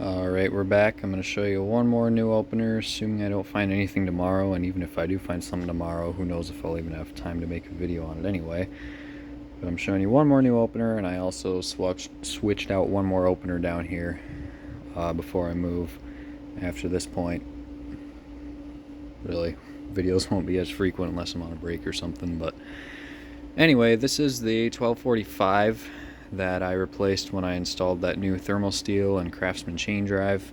Alright, we're back. I'm going to show you one more new opener, assuming I don't find anything tomorrow, and even if I do find something tomorrow, who knows if I'll even have time to make a video on it anyway. But I'm showing you one more new opener, and I also switched out one more opener down here before I move. After this point, really, videos won't be as frequent unless I'm on a break or something, but anyway, this is the 1245 that I replaced when I installed that new thermal steel and Craftsman chain drive.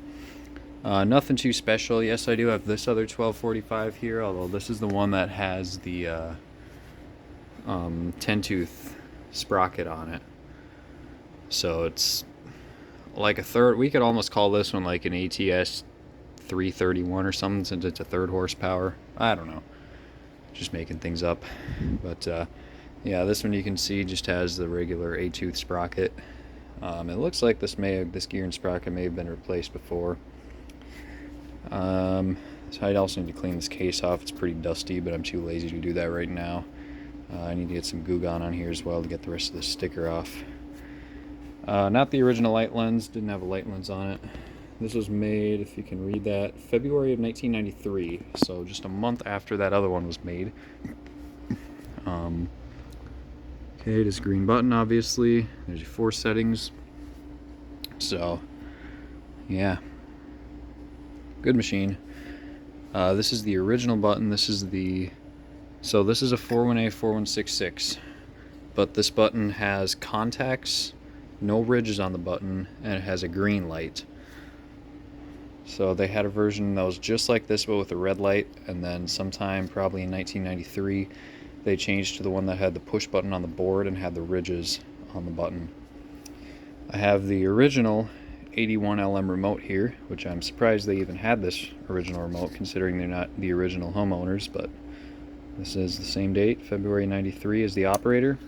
Nothing too special. Yes, I do have this other 1245 here, although this is the one that has the 10-tooth sprocket on it. So it's like a third, we could almost call this one like an ATS 331 or something, since it's a third horsepower. I don't know, just making things up. But yeah, this one you can see just has the regular 8-tooth sprocket. It looks like this gear and sprocket may have been replaced before. So I also need to clean this case off. It's pretty dusty, but I'm too lazy to do that right now. I need to get some Goo Gone on here as well to get the rest of the sticker off. Not the original light lens, didn't have a light lens on it. This was made, if you can read that, February of 1993, so just a month after that other one was made. Okay, this green button, obviously. There's your 4 settings. So, yeah. Good machine. This is the original button. This is the... So this is a 41A 4166. But this button has contacts, no ridges on the button, and it has a green light. So they had a version that was just like this, but with a red light, and then sometime probably in 1993 they changed to the one that had the push button on the board and had the ridges on the button. I have the original 81LM remote here, which I'm surprised they even had this original remote considering they're not the original homeowners, but this is the same date, February 93, as the operator.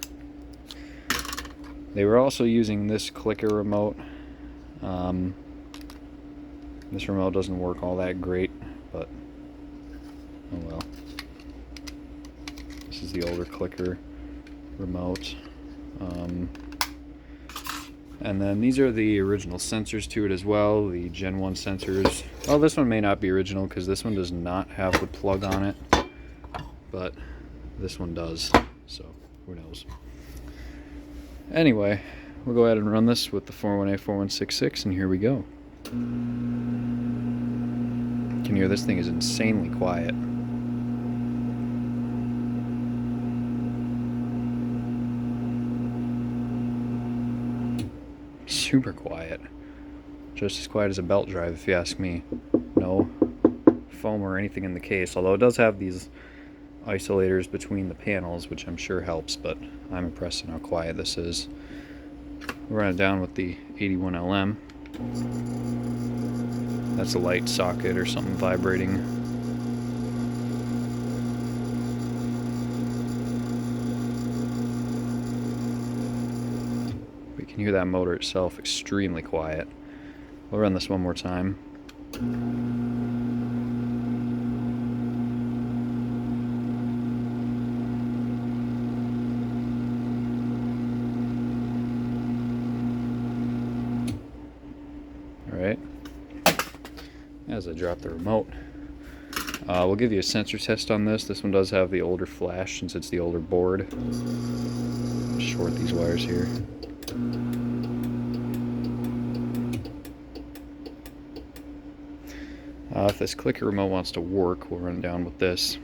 They were also using this clicker remote. This remote doesn't work all that great, but oh well. This is the older clicker remote. And then these are the original sensors to it as well, the Gen 1 sensors. Well, this one may not be original because this one does not have the plug on it, but this one does, so who knows. Anyway, we'll go ahead and run this with the 41A 4166, and here we go. You can hear this thing is insanely quiet. Super quiet. Just as quiet as a belt drive, if you ask me. No foam or anything in the case, although it does have these isolators between the panels, which I'm sure helps, but I'm impressed in how quiet this is. We'll run it down with the 81LM. That's a light socket or something vibrating. We can hear that motor itself extremely quiet. We'll run this one more time. Alright. As I drop the remote, we'll give you a sensor test on this. This one does have the older flash since it's the older board. Short these wires here. If this clicker remote wants to work, we'll run it down with this.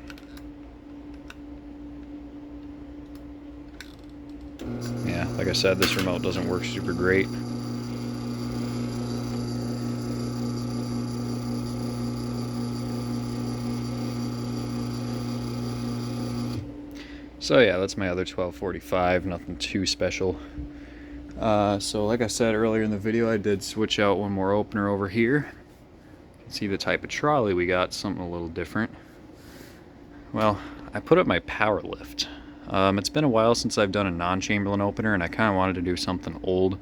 Yeah, like I said, this remote doesn't work super great. So yeah, that's my other 1245, nothing too special. So like I said earlier in the video, I did switch out one more opener over here. You can see the type of trolley we got, something a little different. Well, I put up my PowerLift. It's been a while since I've done a non-Chamberlain opener, and I kind of wanted to do something old,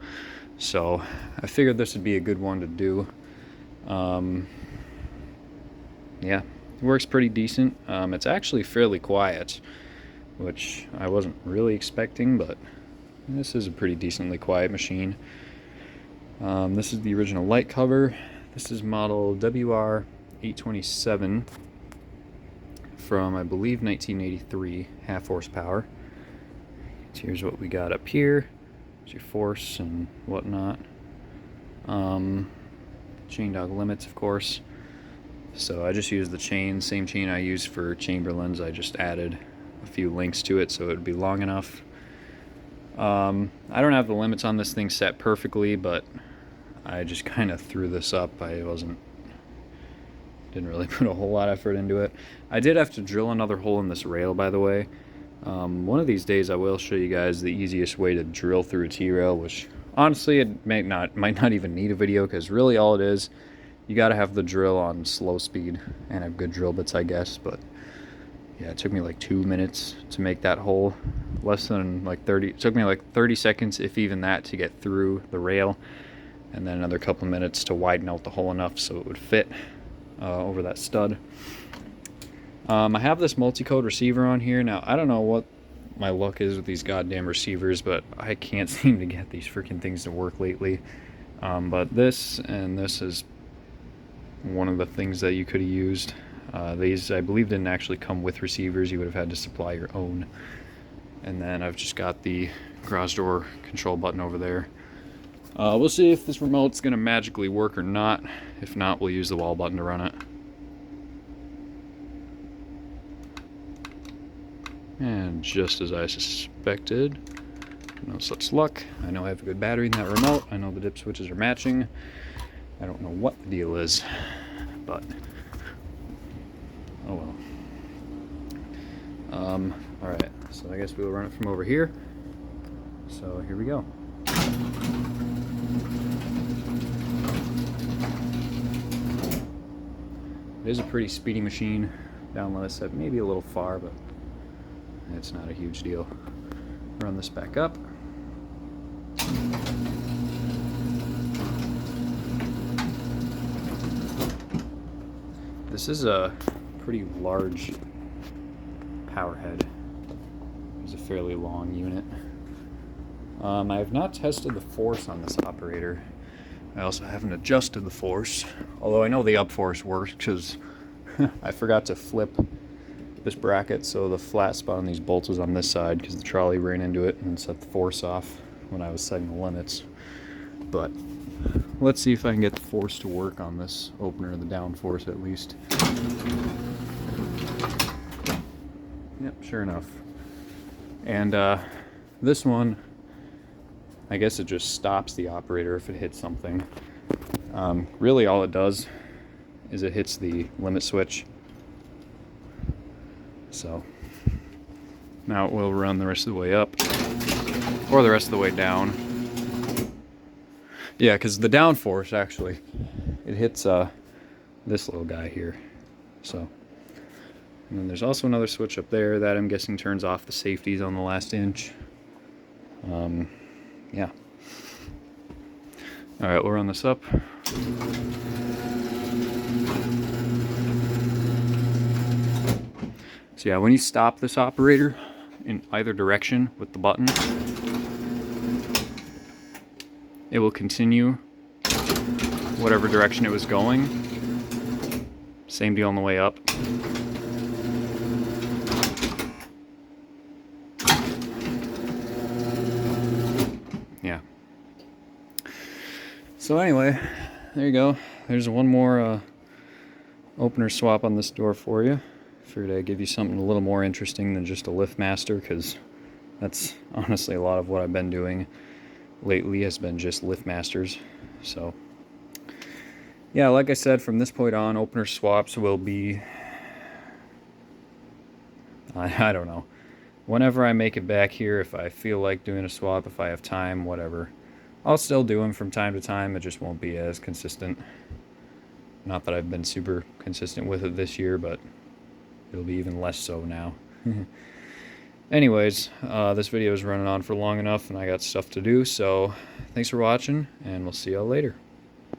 so I figured this would be a good one to do. Yeah, it works pretty decent. It's actually fairly quiet, which I wasn't really expecting, but this is a pretty decently quiet machine. This is the original light cover. This is model WR827 from, I believe, 1983, half horsepower. So here's what we got up here. There's your force and whatnot. Chain dog limits, of course. So I just used the chain, same chain I used for Chamberlain's. I just added a few links to it so it would be long enough. I don't have the limits on this thing set perfectly, but I just kind of threw this up. I didn't really put a whole lot of effort into it. I did have to drill another hole in this rail, by the way. One of these days I will show you guys the easiest way to drill through a T-rail, which honestly it might not even need a video, because really all it is, you got to have the drill on slow speed and have good drill bits, I guess. But yeah, it took me like 2 minutes to make that hole. Less than like 30, it took me like 30 seconds, if even that, to get through the rail, and then another couple minutes to widen out the hole enough so it would fit over that stud. I have this multi-code receiver on here. Now, I don't know what my luck is with these goddamn receivers, but I can't seem to get these freaking things to work lately. But this and this is one of the things that you could have used. These, I believe, didn't actually come with receivers. You would have had to supply your own. And then I've just got the garage door control button over there. We'll see if this remote's going to magically work or not. If not, we'll use the wall button to run it. And just as I suspected, no such luck. I know I have a good battery in that remote. I know the dip switches are matching. I don't know what the deal is, but oh well. Alright, so I guess we'll run it from over here. So here we go. It is a pretty speedy machine. Down low, I said maybe a little far, but it's not a huge deal. Run this back up. This is a pretty large power head. It's a fairly long unit. I have not tested the force on this operator. I also haven't adjusted the force, although I know the up force works because I forgot to flip this bracket so the flat spot on these bolts was on this side, because the trolley ran into it and set the force off when I was setting the limits. But let's see if I can get the force to work on this opener, the down force at least. Yep, sure enough. And this one, I guess it just stops the operator if it hits something. Really all it does is it hits the limit switch. So now it will run the rest of the way up, or the rest of the way down. Yeah, because the down force, actually, it hits this little guy here. So, and then there's also another switch up there that I'm guessing turns off the safeties on the last inch. Yeah. Alright, we'll run this up. So yeah, when you stop this operator in either direction with the button, it will continue whatever direction it was going. Same deal on the way up. Yeah. So anyway, there you go. There's one more opener swap on this door for you. Figured I'd give you something a little more interesting than just a LiftMaster, because that's honestly a lot of what I've been doing lately has been just LiftMasters. So yeah, like I said, from this point on, opener swaps will be, I don't know, whenever I make it back here, if I feel like doing a swap, if I have time, whatever. I'll still do them from time to time, it just won't be as consistent. Not that I've been super consistent with it this year, but it'll be even less so now. Anyways, this video is running on for long enough and I got stuff to do, so thanks for watching, and we'll see y'all later.